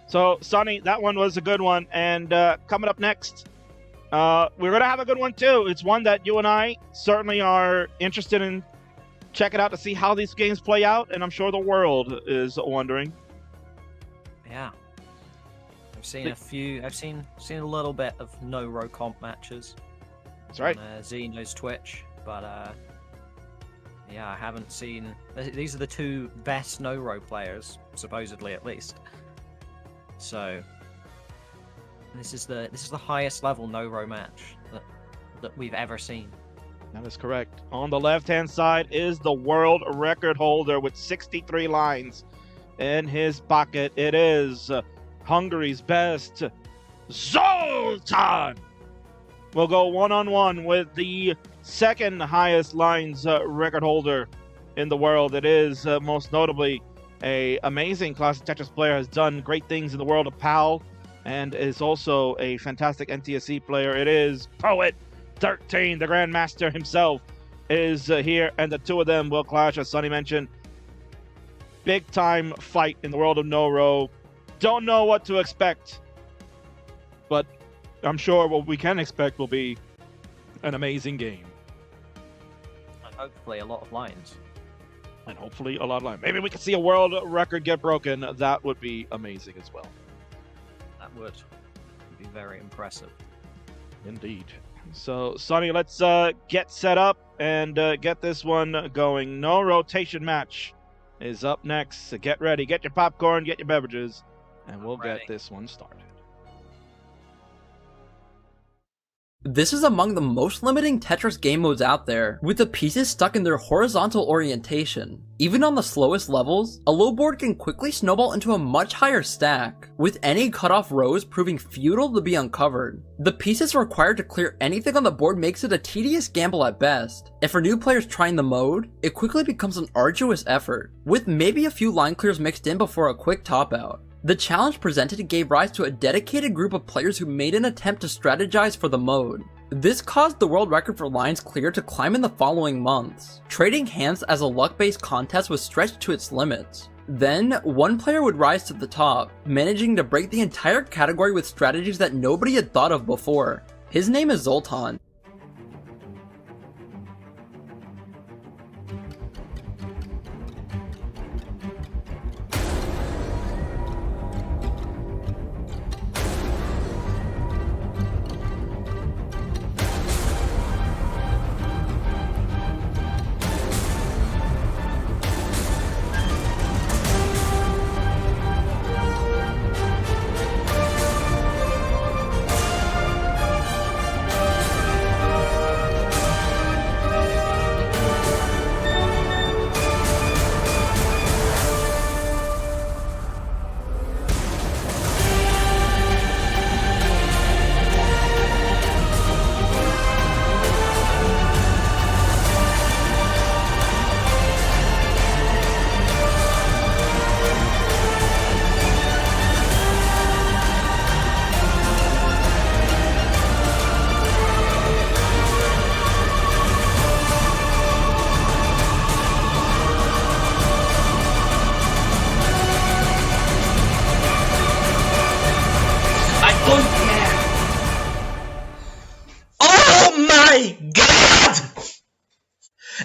So, Sonny, that one was a good one. And coming up next, we're going to have a good one, too. It's one that you and I certainly are interested in checking out to see how these games play out. And I'm sure the world is wondering. Yeah. I've seen a few. I've seen a little bit of no-row comp matches. That's right. On Xeno's Twitch, but yeah, I haven't seen. These are the two best no-row players, supposedly at least. So this is the highest level no-row match that we've ever seen. That is correct. On the left-hand side is the world record holder with 63 lines in his pocket. It is Hungary's best, Zoltan. We'll go one-on-one with the second highest lines record holder in the world. It is most notably a amazing classic Tetris player, has done great things in the world of PAL, and is also a fantastic NTSC player. It is Poet13, the Grandmaster himself, is here, and the two of them will clash, as Sonny mentioned. Big-time fight in the world of no-row. Don't know what to expect, but I'm sure what we can expect will be an amazing game. And hopefully a lot of lines. And hopefully a lot of lines. Maybe we could see a world record get broken. That would be amazing as well. That would be very impressive. Indeed. So, Sonny, let's get set up and get this one going. No rotation match is up next. So get ready. Get your popcorn, get your beverages, and we'll get this one started. This is among the most limiting Tetris game modes out there, with the pieces stuck in their horizontal orientation. Even on the slowest levels, a low board can quickly snowball into a much higher stack, with any cut-off rows proving futile to be uncovered. The pieces required to clear anything on the board makes it a tedious gamble at best, and for new players trying the mode, it quickly becomes an arduous effort, with maybe a few line clears mixed in before a quick top-out. The challenge presented gave rise to a dedicated group of players who made an attempt to strategize for the mode. This caused the world record for lines cleared to climb in the following months. Trading hands as a luck-based contest was stretched to its limits. Then, one player would rise to the top, managing to break the entire category with strategies that nobody had thought of before. His name is Zoltan.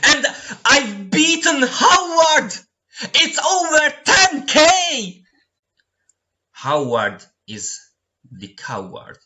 And I've beaten Howard! It's over 10k! Howard is the coward.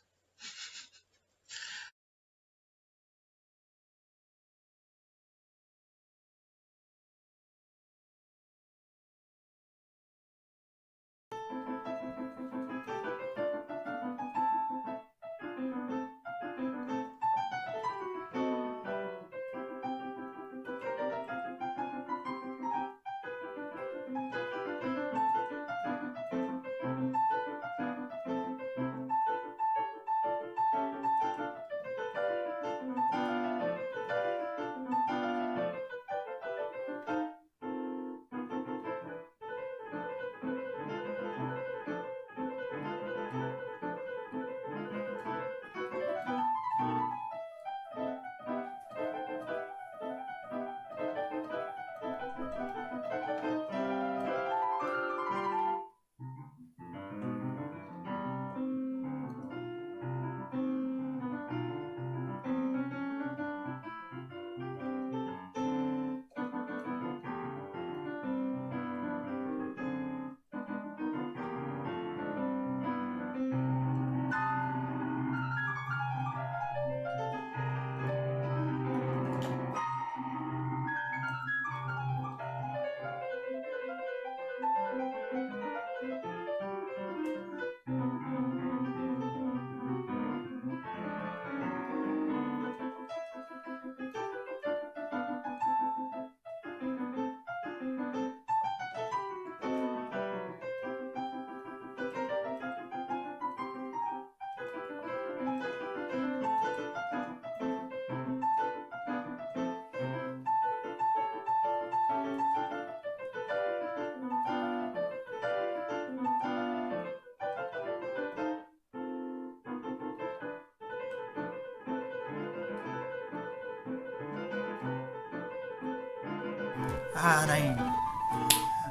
Ah, nein.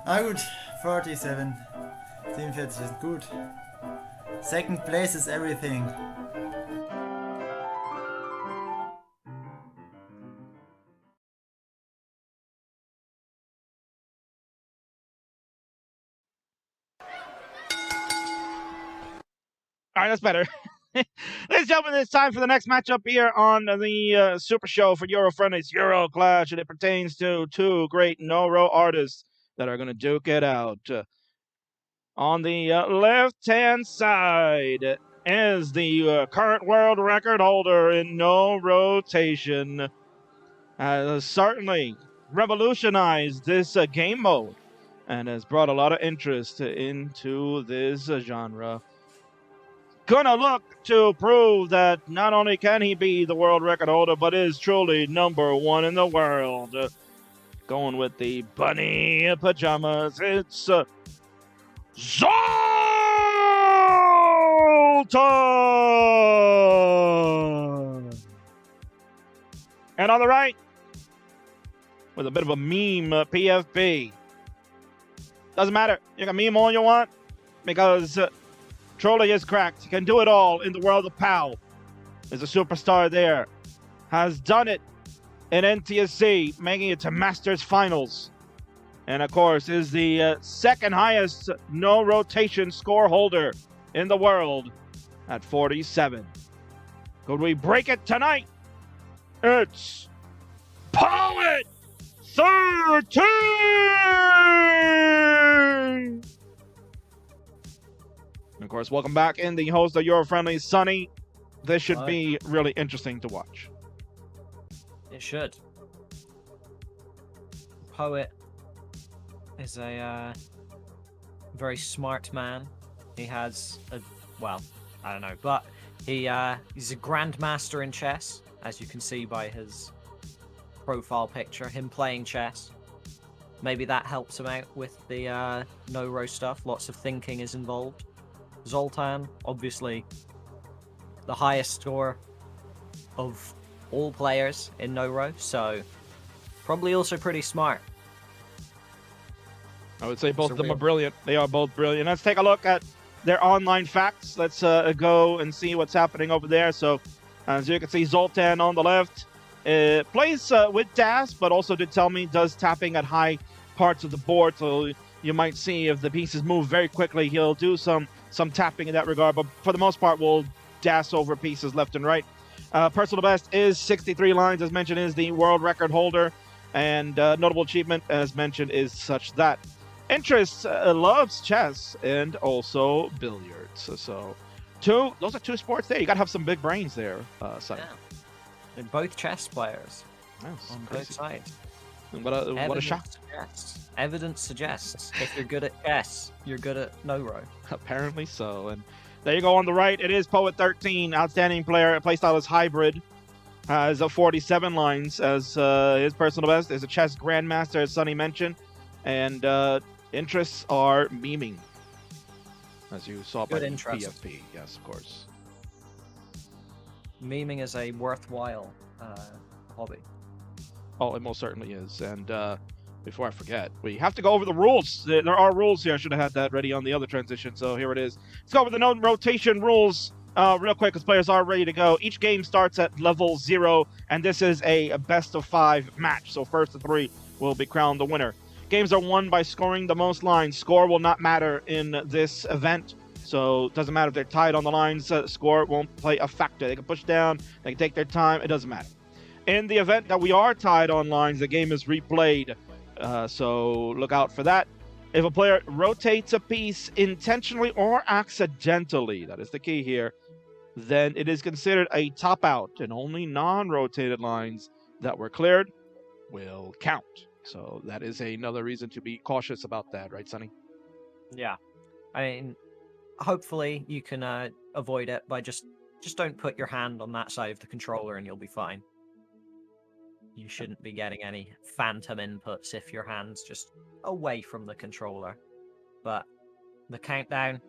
Ah gut, 47. 47 ist gut. Second place is everything. All right, that's better. Ladies and gentlemen, it's time for the next matchup here on the Super Show for Euro Friendlies Euro Clash, and it pertains to two great no-row artists that are going to duke it out. On the left-hand side is the current world record holder in no rotation. Has certainly revolutionized this game mode and has brought a lot of interest into this genre. Gonna look to prove that not only can he be the world record holder, but is truly number one in the world. Going with the bunny pajamas, it's Zoltan! And on the right, with a bit of a meme PFP. Doesn't matter, you can meme all you want, because Trolley is cracked. He can do it all in the world of POW. Is a superstar there. Has done it in NTSC, making it to Masters Finals. And of course, is the second highest no rotation score holder in the world at 47. Could we break it tonight? It's Poet13! Of course, welcome back in the host of Euro Friendly, Sonny. This should be really interesting to watch. It should. Poet is a very smart man. He has a, well, I don't know, but he's a grandmaster in chess, as you can see by his profile picture, him playing chess. Maybe that helps him out with the no-row stuff. Lots of thinking is involved. Zoltan, obviously the highest score of all players in no-row, so probably also pretty smart. I would say both of them are brilliant. They are both brilliant. Let's take a look at their online facts. Let's go and see what's happening over there. So, as you can see, Zoltan on the left plays with DAS, but also did tell me does tapping at high parts of the board. So you might see if the pieces move very quickly, he'll do some tapping in that regard. But for the most part, we'll DAS over pieces left and right. Personal best is 63 lines, as mentioned, is the world record holder. And notable achievement, as mentioned, is such that. Interests, loves chess and also billiards. So, those are two sports there. You got to have some big brains there, Sonny. Yeah. They're both chess players on both sides. What a shock. Evidence suggests if you're good at chess, you're good at no-row. Apparently so. And there you go on the right. It is Poet13, outstanding player. Playstyle is hybrid. Has 47 lines as his personal best. Is a chess grandmaster, as Sonny mentioned. And interests are memeing, as you saw by the PFP. Yes, of course. Memeing is a worthwhile hobby. Oh, it most certainly is. And before I forget, we have to go over the rules. There are rules here. I should have had that ready on the other transition, so here it is. Let's go over the no rotation rules real quick, because players are ready to go. Each game starts at level 0, and this is a best of 5 match. So first of 3 will be crowned the winner. Games are won by scoring the most lines. Score will not matter in this event. So it doesn't matter if they're tied on the lines. Score won't play a factor. They can push down. They can take their time. It doesn't matter. In the event that we are tied on lines, the game is replayed. So look out for that. If a player rotates a piece intentionally or accidentally, that is the key here, then it is considered a top out, and only non-rotated lines that were cleared will count. So that is another reason to be cautious about that, right, Sonny? Yeah. I mean, hopefully you can avoid it by just don't put your hand on that side of the controller and you'll be fine. You shouldn't be getting any phantom inputs if your hand's just away from the controller. But the countdown,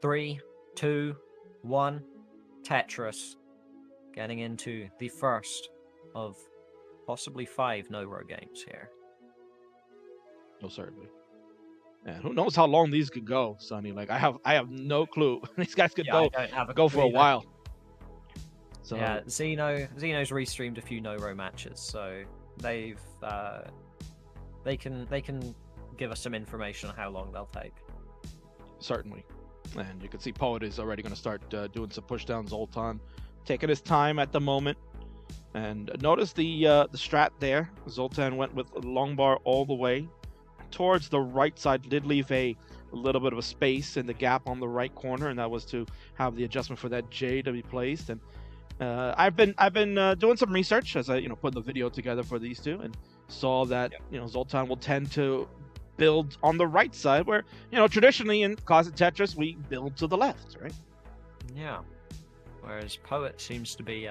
3, 2, 1, Tetris. Getting into the first of possibly 5 no-row games here. Oh, certainly. And who knows how long these could go, Sonny? Like I have no clue. These guys could Yeah, I don't have a go for clue a either. while. So Yeah, Xeno's restreamed a few no-ro matches, so they can give us some information on how long they'll take. certainly. And you can see Poet is already going to start doing some pushdowns. Zoltan taking his time at the moment. And notice the strat there. Zoltan went with long bar all the way towards the right side. Did leave a little bit of a space in the gap on the right corner, and that was to have the adjustment for that J to be placed. And I've been doing some research as I put the video together for these two, and saw that Zoltan will tend to build on the right side, where traditionally in Classic Tetris we build to the left, right? Yeah. Whereas Poet seems to be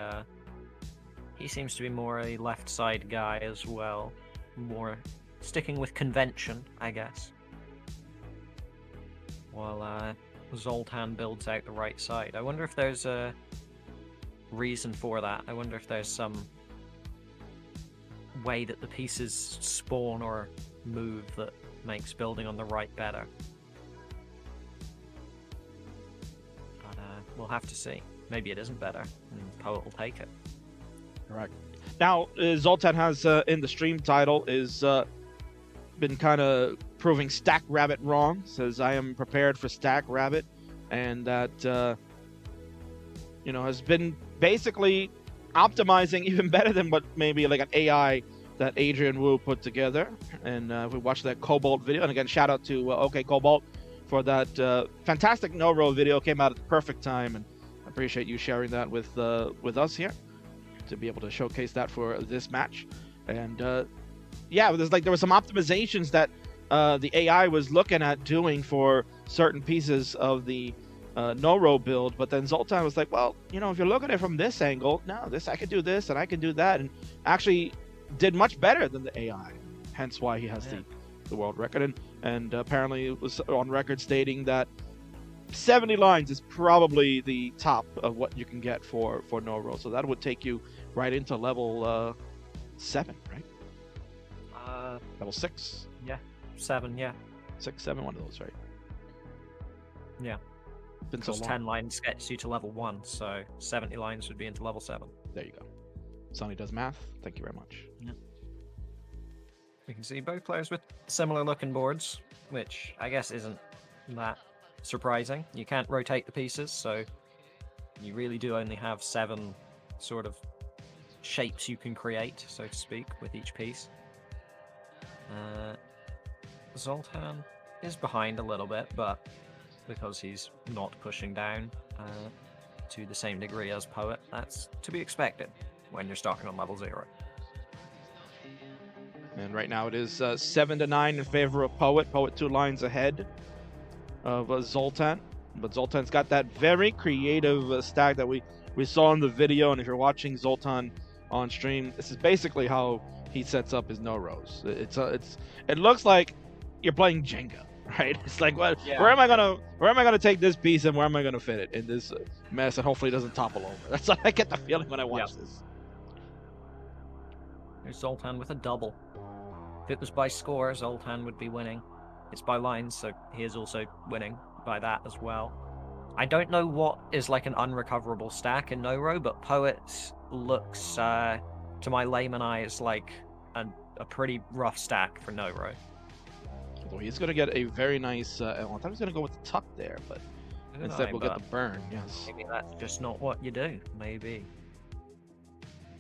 he seems to be more a left side guy as well, more sticking with convention, I guess. While Zoltan builds out the right side. I wonder if there's a reason for that. I wonder if there's some way that the pieces spawn or move that makes building on the right better. But we'll have to see. Maybe it isn't better, and Poet will take it. Correct. Now, Zoltan has in the stream title is been kind of proving Stack Rabbit wrong. Says I am prepared for Stack Rabbit, and that has been basically optimizing even better than what maybe like an AI that Adrian Wu put together. And we watched that Cobalt video, and again, shout out to OK Cobalt for that fantastic no-row video. Came out at the perfect time, and I appreciate you sharing that with us here to be able to showcase that for this match. And there were some optimizations that the AI was looking at doing for certain pieces of the no-row build, but then Zoltan was like, well, if you're looking at it from this angle, no, I can do this and I can do that, and actually did much better than the AI, hence why he has the world record. And apparently it was on record stating that 70 lines is probably the top of what you can get for no-row, so that would take you right into level 7, right? Level 6? Yeah, 7, yeah. 6, 7, one of those, right? Yeah. Been so Because long. 10 lines gets you to level 1, so 70 lines would be into level 7. There you go. Sonny does math. Thank you very much. Yeah. We can see both players with similar looking boards, which I guess isn't that surprising. You can't rotate the pieces, so you really do only have 7 sort of shapes you can create, so to speak, with each piece. Zoltan is behind a little bit, but because he's not pushing down to the same degree as Poet, that's to be expected when you're starting on level 0. And right now it is 7-9 in favor of Poet. Poet 2 lines ahead of Zoltan. But Zoltan's got that very creative stack that we saw in the video. And if you're watching Zoltan on stream, this is basically how he sets up his no-rows. It looks like you're playing Jenga, right? It's like, what? Yeah. Where am I gonna take this piece, and where am I gonna fit it in this mess, and hopefully it doesn't topple over? That's what I get the feeling when I watch this. There's Zoltan with a double. If it was by score, Zoltan would be winning. It's by lines, so he is also winning by that as well. I don't know what is like an unrecoverable stack in no-row, but Poet looks, to my layman eyes, like a pretty rough stack for no-row. Although he's going to get a very nice... I thought he was going to go with the tuck there, but instead we'll get the burn, yes. Maybe that's just not what you do. Maybe.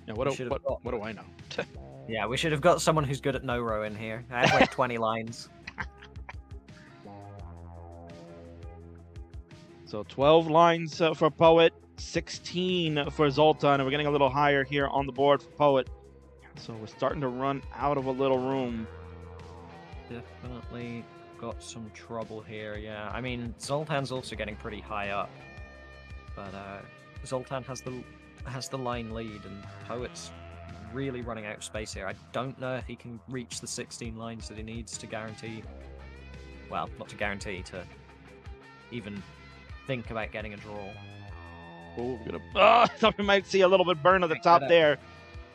Yeah, what do I know? Yeah, we should have got someone who's good at no-row in here. I have like 20 lines. So 12 lines for Poet, 16 for Zoltan, and we're getting a little higher here on the board for Poet. So we're starting to run out of a little room. Definitely got some trouble here, yeah. I mean, Zoltan's also getting pretty high up. But Zoltan has the line lead, and Poet's really running out of space here. I don't know if he can reach the 16 lines that he needs to guarantee... Well, not to guarantee, to even think about getting a draw. Oh, I thought we might see a little bit burn at the top there.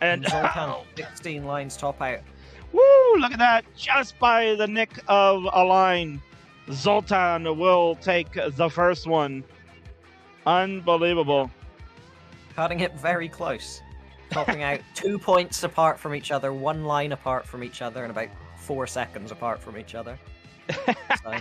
And Zoltan, 16 lines top out. Woo! look at that. Just by the nick of a line, Zoltan will take the first one. Unbelievable. Cutting it very close. Topping out 2 points apart from each other, 1 line apart from each other, and about 4 seconds apart from each other. So,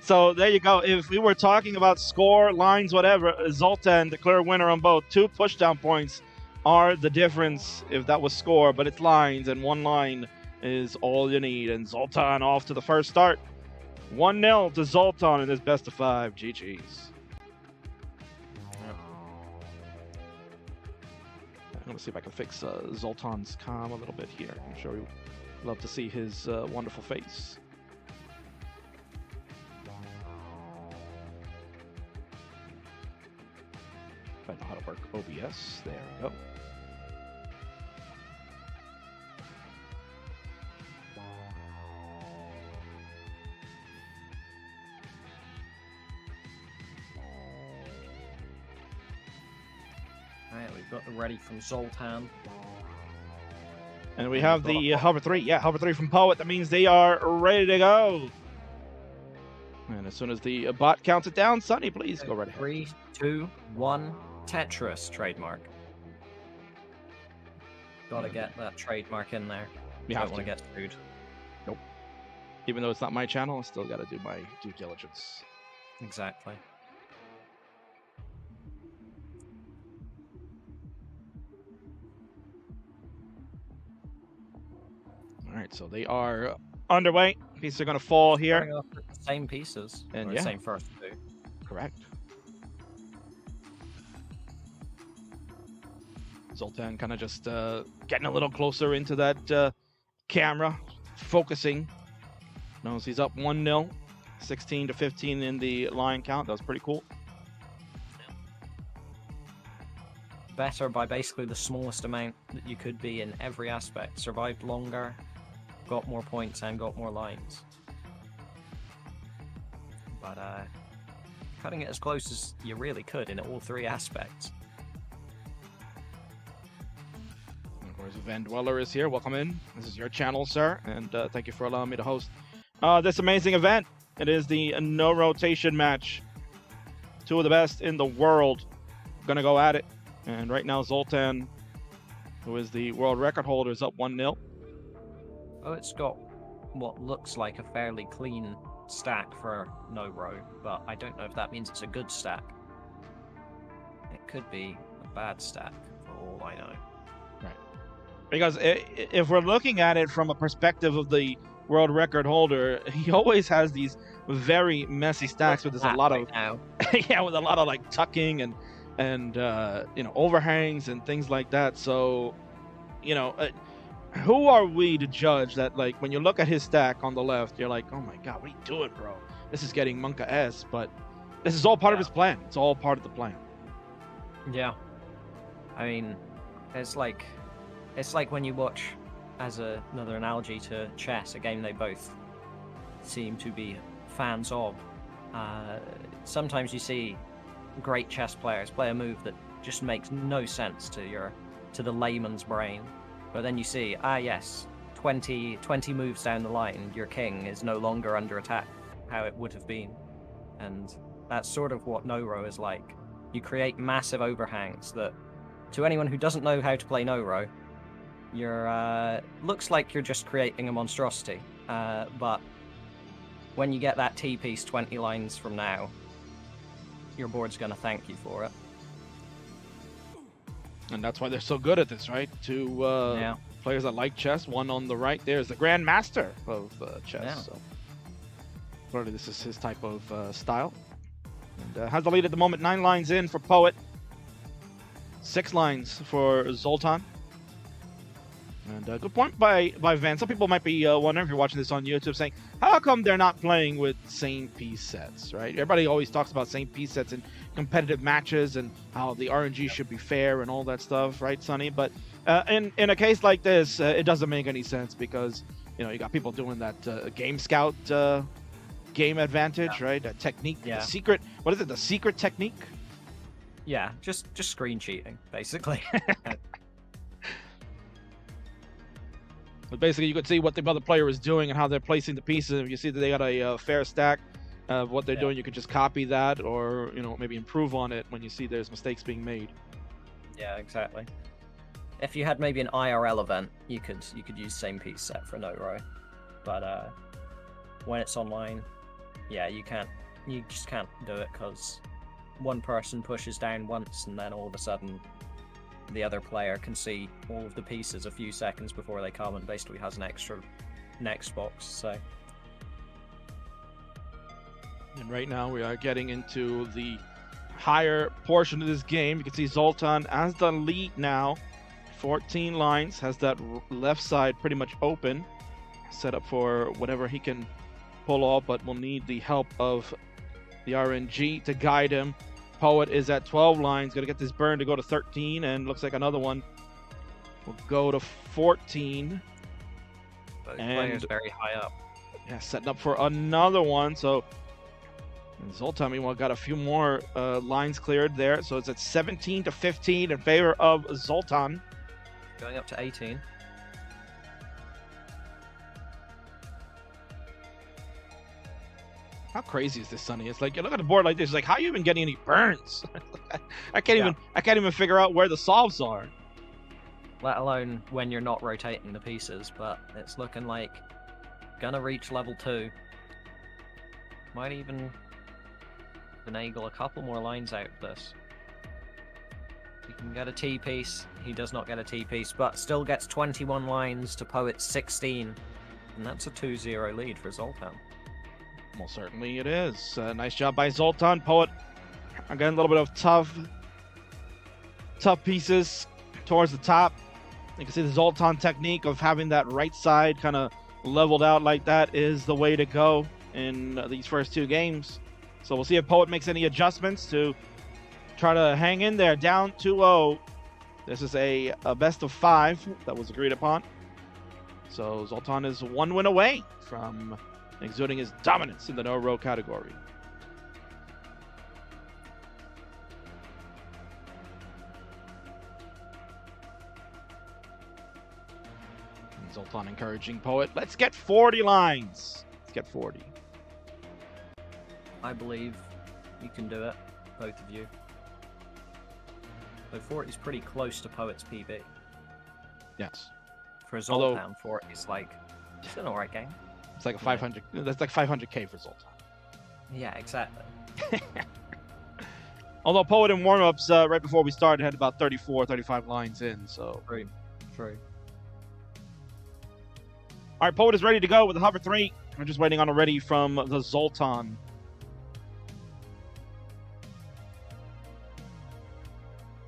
So there you go. If we were talking about score, lines, whatever, Zoltan, the clear winner on both. 2 pushdown points are the difference if that was score, but it's lines, and 1 line is all you need. And Zoltan off to the first start. 1-0 to Zoltan in this best of 5. GG's. I'm going to see if I can fix Zoltan's comm a little bit here. I'm sure we'd love to see his wonderful face. If I know how to work OBS. There we go. Alright, we've got the ready from Zoltan. And we have the Hover 3. Yeah, Hover 3 from Poet. That means they are ready to go. And as soon as the bot counts it down, Sonny, please go right ahead. 3, 2, 1, Tetris trademark. Gotta get that trademark in there. You Don't have want to. to get screwed. Nope. Even though it's not my channel, I still got to do my due diligence. Exactly. All right, so they are underway. Pieces are going to fall here. Starting off with the same pieces. And or yeah. same first 2. Correct. Zoltan kind of just getting a little closer into that camera, focusing. Knows he's up 1-0, 16 to 15 in the line count. That was pretty cool. Better by basically the smallest amount that you could be in every aspect. Survived longer, got more points, and got more lines. But cutting it as close as you really could in all 3 aspects. And of course, Van Dweller is here. Welcome in. This is your channel, sir, and thank you for allowing me to host this amazing event. It is the no rotation match. 2 of the best in the world gonna go at it. And right now, Zoltan, who is the world record holder, is up 1-0. Oh, it's got what looks like a fairly clean stack for no row, but I don't know if that means it's a good stack. It could be a bad stack, for all I know. Right. Because if we're looking at it from a perspective of the world record holder, he always has these very messy stacks with a lot of yeah, with a lot of like tucking and you know, overhangs and things like that. So, you know, who are we to judge that? Like, when you look at his stack on the left, you're like, oh my god, what are you doing, bro? This is getting Monka-S, but this is all part of his plan. It's all part of the plan. Yeah. I mean, it's like when you watch, as another analogy to chess, a game they both seem to be fans of. Sometimes you see great chess players play a move that just makes no sense to the layman's brain, but then you see, yes, 20 moves down the line, your king is no longer under attack, how it would have been. And that's sort of what no-row is like. You create massive overhangs that, to anyone who doesn't know how to play no-row, you're looks like you're just creating a monstrosity, but when you get that T-piece 20 lines from now, your board's going to thank you for it. And that's why they're so good at this, right? 2 players that like chess. One on the right there is the Grandmaster of chess. Yeah. So clearly this is his type of style. And has the lead at the moment. 9 lines in for Poet. 6 lines for Zoltan. And good point by Van. Some people might be wondering, if you're watching this on YouTube, saying, how come they're not playing with same piece sets, right? Everybody always talks about same piece sets in competitive matches and how the RNG should be fair and all that stuff, right, Sonny? But in a case like this, it doesn't make any sense because, you know, you got people doing that game scout game advantage, right? That technique, the secret, what is it, the secret technique? Yeah, just screen cheating, basically. But basically, you could see what the other player is doing and how they're placing the pieces. If you see that they got a fair stack of what they're doing, you could just copy that, or maybe improve on it when you see there's mistakes being made. Yeah, exactly. If you had maybe an IRL event, you could use same piece set for no row, but when it's online, yeah, you just can't do it because one person pushes down once and then all of a sudden the other player can see all of the pieces a few seconds before they come and basically has an extra next box. So. And right now we are getting into the higher portion of this game. You can see Zoltan as the lead now. 14 lines, has that left side pretty much open, set up for whatever he can pull off, but will need the help of the RNG to guide him. Poet is at 12 lines, gonna get this burn to go to 13, and looks like another one will go to 14. Both players very high up. Yeah, setting up for another one. So Zoltan, meanwhile, got a few more lines cleared there. So it's at 17 to 15 in favor of Zoltan. Going up to 18. How crazy is this, Sonny? It's like you look at the board like this. It's like, how are you even getting any burns? I can't even figure out where the solves are. Let alone when you're not rotating the pieces. But it's looking like gonna reach level 2. Might even finagle a couple more lines out of this. He can get a T piece. He does not get a T piece, but still gets 21 lines to Poet's 16. And that's a 2-0 lead for Zoltan. Well, certainly it is. Nice job by Zoltan. Poet, again, a little bit of tough pieces towards the top. You can see the Zoltan technique of having that right side kind of leveled out like that is the way to go in these first 2 games. So we'll see if Poet makes any adjustments to try to hang in there. Down 2-0. This is a best of 5 that was agreed upon. So Zoltan is 1 win away from exuding his dominance in the no-row category. And Zoltan encouraging Poet, let's get 40 lines. Let's get 40. I believe you can do it, both of you. So 40 is pretty close to Poet's PB. Yes. For Zoltan, 40 is like, it's an alright game. It's like a 500. That's like 500k for Zoltan. Yeah, exactly. Although Poet in warm-ups right before we started had about 34, 35 lines in. So True. All right, Poet is ready to go with the hover 3. We're just waiting on a ready from the Zoltan.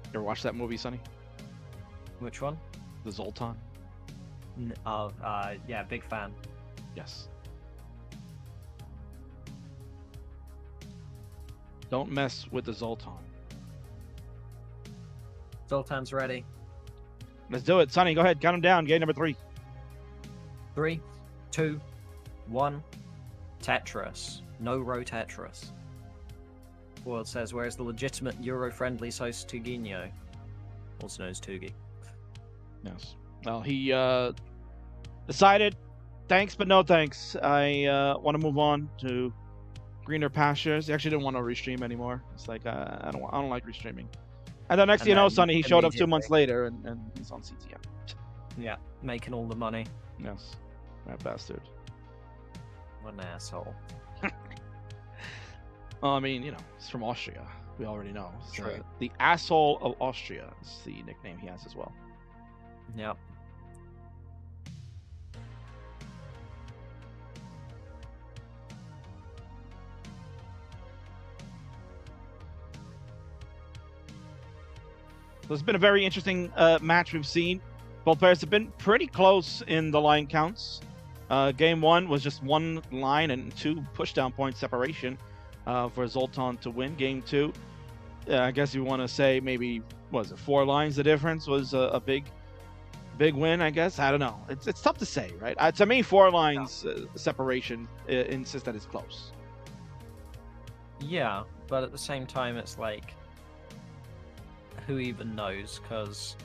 You ever watch that movie, Sonny? Which one? The Zoltan. Yeah, big fan. Yes. Don't mess with the Zoltan. Zoltan's ready. Let's do it. Sonny, go ahead. Count him down. Game number 3. 3, 2, 1. Tetris. No row Tetris. World says, where's the legitimate Euro-Friendlies host Tuginho? Also known as Tugi. Yes. Well, he decided, thanks but no thanks. I want to move on to greener pastures. He actually didn't want to restream anymore. It's like I don't like restreaming. And then next thing you know, Sonny, he showed up 2 months later and he's on CTM. Yeah, making all the money. Yes, that bastard. What an asshole. Well, I mean, he's from Austria. We already know. True. The asshole of Austria is the nickname he has as well. Yep. So it's been a very interesting match we've seen. Both players have been pretty close in the line counts. Game 1 was just 1 line and 2 pushdown point separation for Zoltan to win. Game 2, I guess you want to say maybe, what was it, 4 lines the difference was a big win, I guess. I don't know. It's tough to say, right? To me, 4 lines separation insists that it's close. Yeah, but at the same time, it's like, who even knows? Because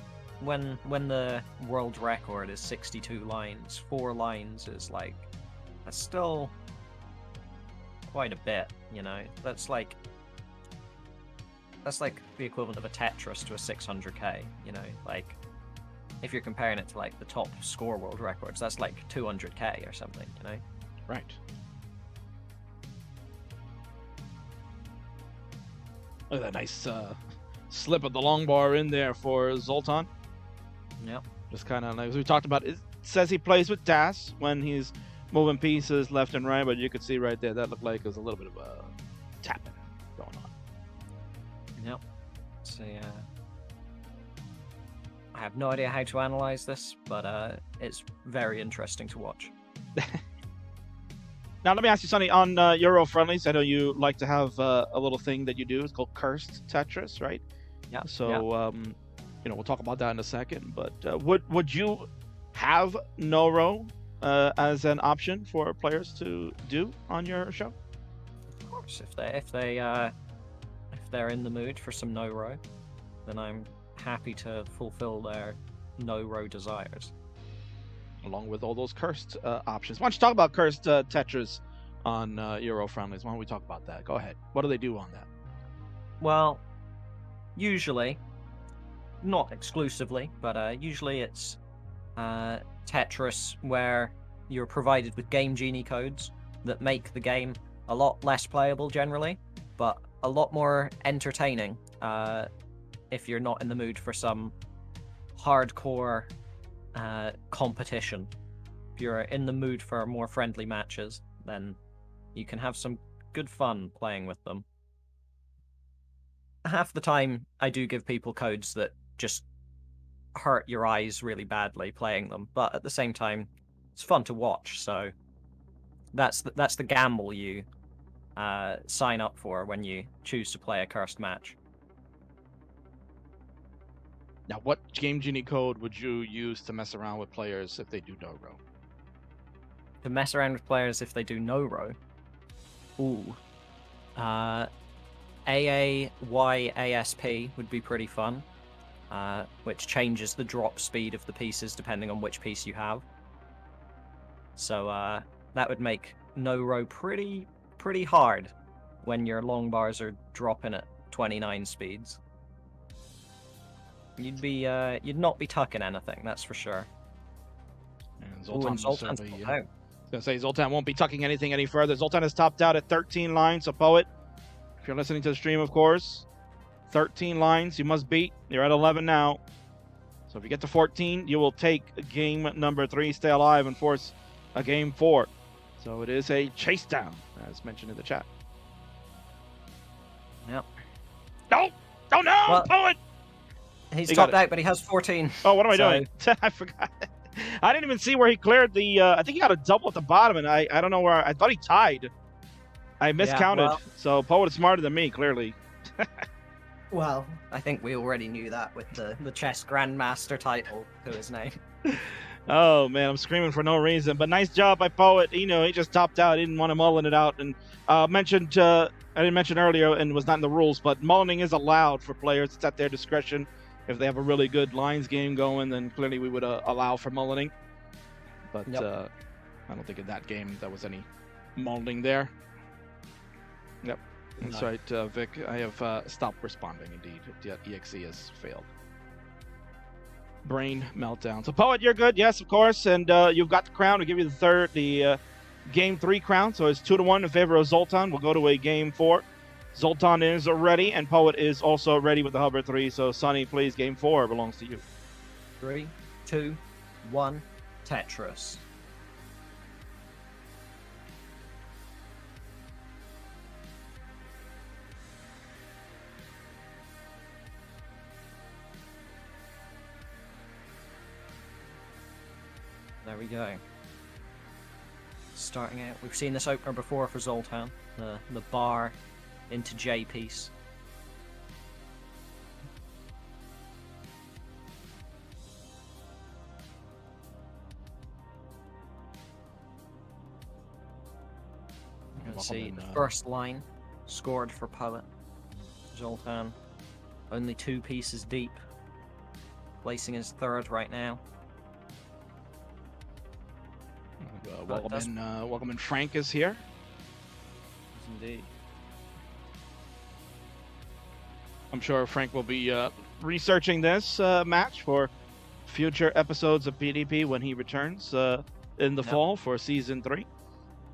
when the world record is 62 lines, 4 lines is like, that's still quite a bit, you know. That's like the equivalent of a Tetris to a 600k, you know. Like, if you're comparing it to like the top score world records, that's like 200k or something, you know. Right. Look at that nice slip of the long bar in there for Zoltan. Yep. Just kind of like as we talked about. It says he plays with DAS when he's moving pieces left and right, but you could see right there that looked like it was a little bit of a tapping going on. Yep. So yeah, I have no idea how to analyze this, but it's very interesting to watch. Now, let me ask you, Sonny, on Euro Friendlies, I know you like to have a little thing that you do. It's called Cursed Tetris, right? Yeah. So, you know, we'll talk about that in a second. But would you have Noro as an option for players to do on your show? Of course, if they're in the mood for some no-ro, then I'm happy to fulfill their no-ro desires. Along with all those cursed options. Why don't you talk about cursed Tetris on Euro Friendlies? Why don't we talk about that? Go ahead. What do they do on that? Well, usually, not exclusively, but usually it's Tetris where you're provided with Game Genie codes that make the game a lot less playable generally, but a lot more entertaining if you're not in the mood for some hardcore competition. If you're in the mood for more friendly matches, then you can have some good fun playing with them. Half the time, I do give people codes that just hurt your eyes really badly playing them, but at the same time, it's fun to watch. So that's the gamble you sign up for when you choose to play a cursed match. Now, what Game Genie code would you use to mess around with players if they do no-ro? To mess around with players if they do no-ro? Ooh. AAYASP would be pretty fun, which changes the drop speed of the pieces depending on which piece you have. So that would make no-ro pretty hard when your long bars are dropping at 29 speeds. You'd not be tucking anything, that's for sure. And Zoltan's Zoltan topped out. I was gonna say Zoltan won't be tucking anything any further. Zoltan has topped out at 13 lines. So Poet, if you're listening to the stream, of course, 13 lines you must beat. You're at 11 now. So if you get to 14, you will take game number 3, stay alive, and force a game 4. So it is a chase down, as mentioned in the chat. Yep. No! Oh no! Well, Poet! He's He got topped out, but he has 14. Oh, what am I So- doing? I forgot. I didn't even see where he cleared the. I think he got a double at the bottom, and I don't know where. I thought he tied. I miscounted. well- So Poet is smarter than me, clearly. Well, I think we already knew that with the Chess Grandmaster title to his name. Oh man, I'm screaming for no reason. But nice job by Poet. You know, he just topped out. He didn't want to mullen it out. And mentioned. I didn't mention earlier, and was not in the rules, but mullening is allowed for players. It's at their discretion. If they have a really good lines game going, then clearly we would allow for mullening. But Yep. I don't think in that game there was any mullening there. Yep, that's No. right, Vic. I have stopped responding. Indeed, the EXE has failed. Brain meltdown. So Poet, you're good. Yes, of course, and you've got the crown. We'll give you the game 3 crown. So it's 2-1 in favor of Zoltan. We'll go to a game 4. Zoltan is ready, and Poet is also ready with the Hover 3. So, Sonny, please, game 4 belongs to you. 3, 2, 1, Tetris. There we go. Starting out, we've seen this opener before for Zoltan, the bar into J piece. You can see the first line scored for Poet. Zoltan only 2 pieces deep. placing his third right now. Welcome in. Frank is here. Yes, indeed. I'm sure Frank will be researching this match for future episodes of PDP when he returns in the fall for season 3.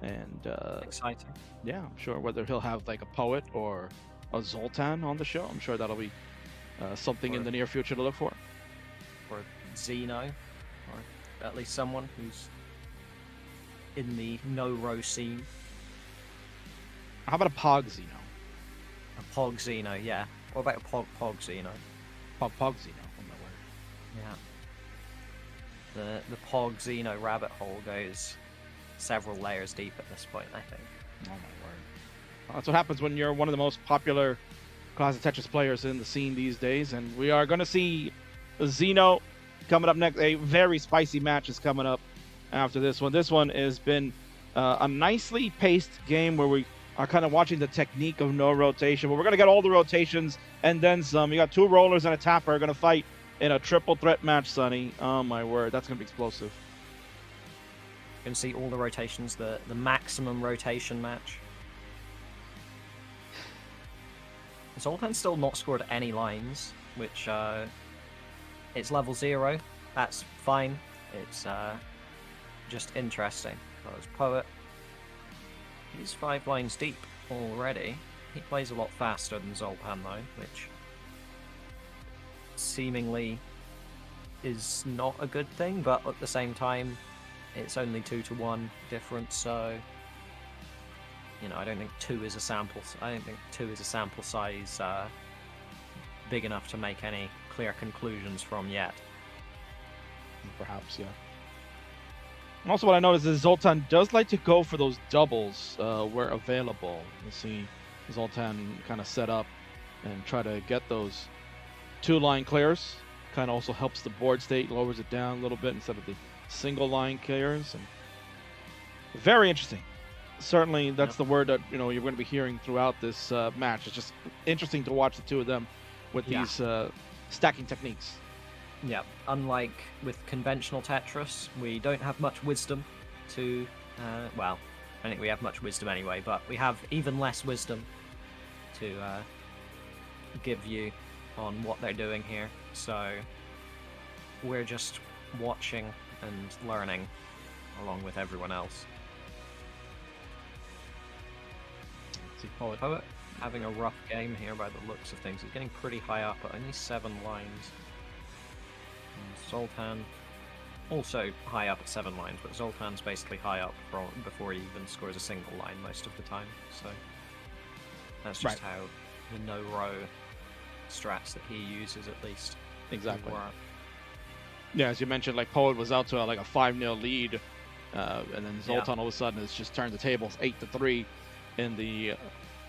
And Exciting. yeah, I'm sure whether he'll have like a poet or a Zoltan on the show. I'm sure that'll be something in the near future to look for. Or Xeno, or at least someone who's in the no-row scene. How about a Pog Xeno? A Pog Xeno, yeah. What about a Pog Xeno? Pog Xeno, on my word. Yeah. The Pog Xeno rabbit hole goes several layers deep at this point, I think. Oh my word. Well, that's what happens when you're one of the most popular Classic Tetris players in the scene these days, and we are going to see Xeno coming up next. A very spicy match is coming up after this one. This one has been a nicely paced game where we are kind of watching the technique of no rotation, but we're going to get all the rotations and then some. You got 2 rollers and a tapper going to fight in a triple threat match, Sonny. Oh my word, that's going to be explosive. You can see all the rotations, the maximum rotation match. Zoltan's still not scored any lines, which it's level 0. That's fine. It's just interesting. Because Poet, he's 5 lines deep already. He plays a lot faster than Zoltan though, which seemingly is not a good thing, but at the same time it's only 2-to-1 difference, so you know, I don't think 2 is a sample size big enough to make any clear conclusions from yet. Perhaps, yeah. And also what I noticed is Zoltan does like to go for those doubles where available. You see Zoltan kind of set up and try to get those 2-line clears. Kind of also helps the board state, lowers it down a little bit instead of the single line clears. And very interesting. Certainly that's the word that you're going to be hearing throughout this match. It's just interesting to watch the 2 of them with these stacking techniques. Yeah, unlike with conventional Tetris, we don't have much wisdom to, well, I think we have much wisdom anyway, but we have even less wisdom to give you on what they're doing here. So we're just watching and learning along with everyone else. See Poet. Poet having a rough game here by the looks of things. He's getting pretty high up at only 7 lines. And Zoltan also high up at 7 lines, but Zoltan's basically high up before he even scores a single line most of the time. So that's just how the no-row strats that he uses, at least. Exactly. Work. Yeah, as you mentioned, like Poet was out to like a 5-0 lead, and then Zoltan all of a sudden has just turned the tables 8-3 in the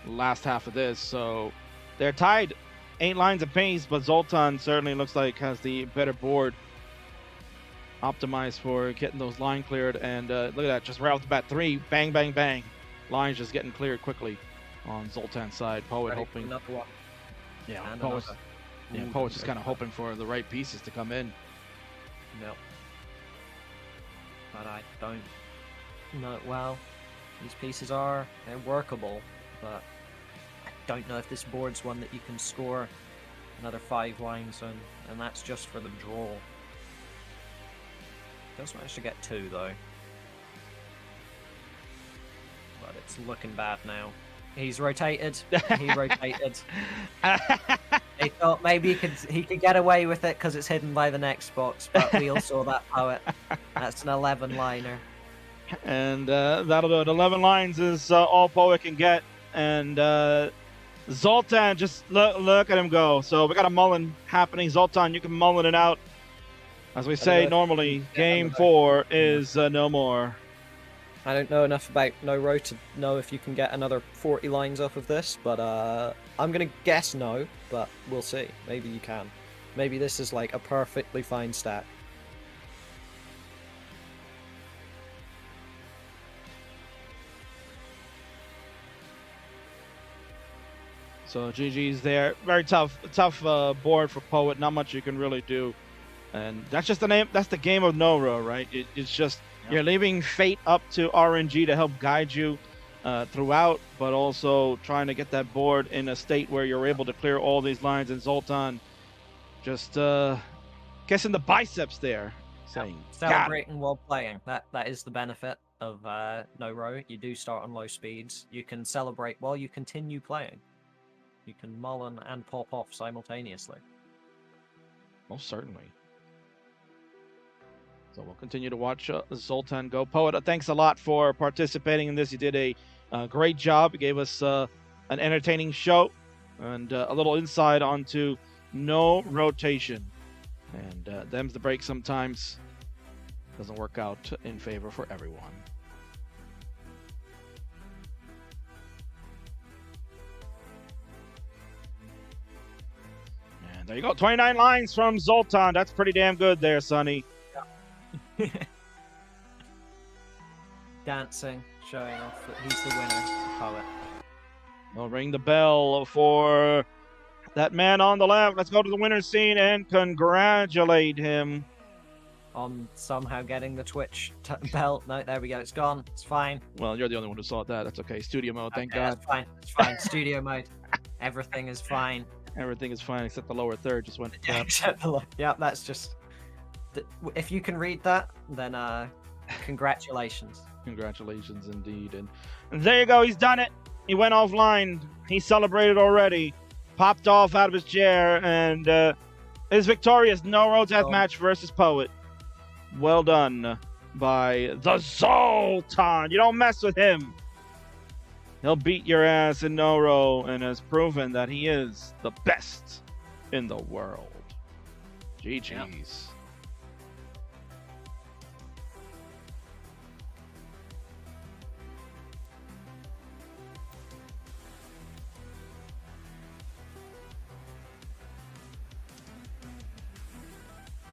last half of this. So they're tied 8 lines apiece, but Zoltan certainly looks like has the better board optimized for getting those line cleared. And look at that, just right off the bat, 3 bang, bang, bang. Lines just getting cleared quickly on Zoltan's side. Poet hoping. Yeah, Poet's just kind of hoping for the right pieces to come in. Yep. But I don't know. Well, these pieces they're workable, but I don't know if this board's one that you can score another 5 lines on, and that's just for the draw. Does manage to get 2 though, but it's looking bad now. He's rotated. He rotated. He thought maybe he could get away with it because it's hidden by the next box, but we all saw that Poet. That's an 11-liner. And that'll do it. 11 lines is all Poet can get. And Zoltan, just look at him go. So we got a mullen happening. Zoltan, you can mullen it out. As we say normally, game 4 is no more. I don't know enough about no-row to know if you can get another 40 lines off of this, but I'm going to guess no, but we'll see. Maybe you can. Maybe this is like a perfectly fine stack. So GG's there. Very tough board for Poet. Not much you can really do And that's just the name. That's the game of No-Ro, right? It's just you're leaving fate up to RNG to help guide you throughout, but also trying to get that board in a state where you're able to clear all these lines. And Zoltan just kissing the biceps there, saying, celebrating while playing. That is the benefit of No-Ro. You do start on low speeds. You can celebrate while you continue playing. You can mullen and pop off simultaneously. Most certainly. So we'll continue to watch Zoltan go. Poet, thanks a lot for participating in this. You did a great job. You gave us an entertaining show and a little insight onto no rotation. And them's the break sometimes. Doesn't work out in favor for everyone. And there you go. 29 lines from Zoltan. That's pretty damn good there, Sonny. Dancing, showing off that he's the winner, the poet. We'll ring the bell for that man on the left. Let's go to the winner's scene and congratulate him On somehow getting the Twitch belt. No, there we go. It's gone. It's fine. Well, you're the only one who saw that. That's okay. Studio mode, thank God. That's fine. It's fine. Studio mode. Everything is fine. Everything is fine except the lower third just went. Yeah, except the yeah, that's just. If you can read that, then congratulations. Congratulations indeed. And there you go. He's done it. He went offline. He celebrated already. Popped off out of his chair and is victorious. No-Ro deathmatch versus Poet. Well done by the Zoltan. You don't mess with him. He'll beat your ass in No-Ro and has proven that he is the best in the world. GG's. Yep.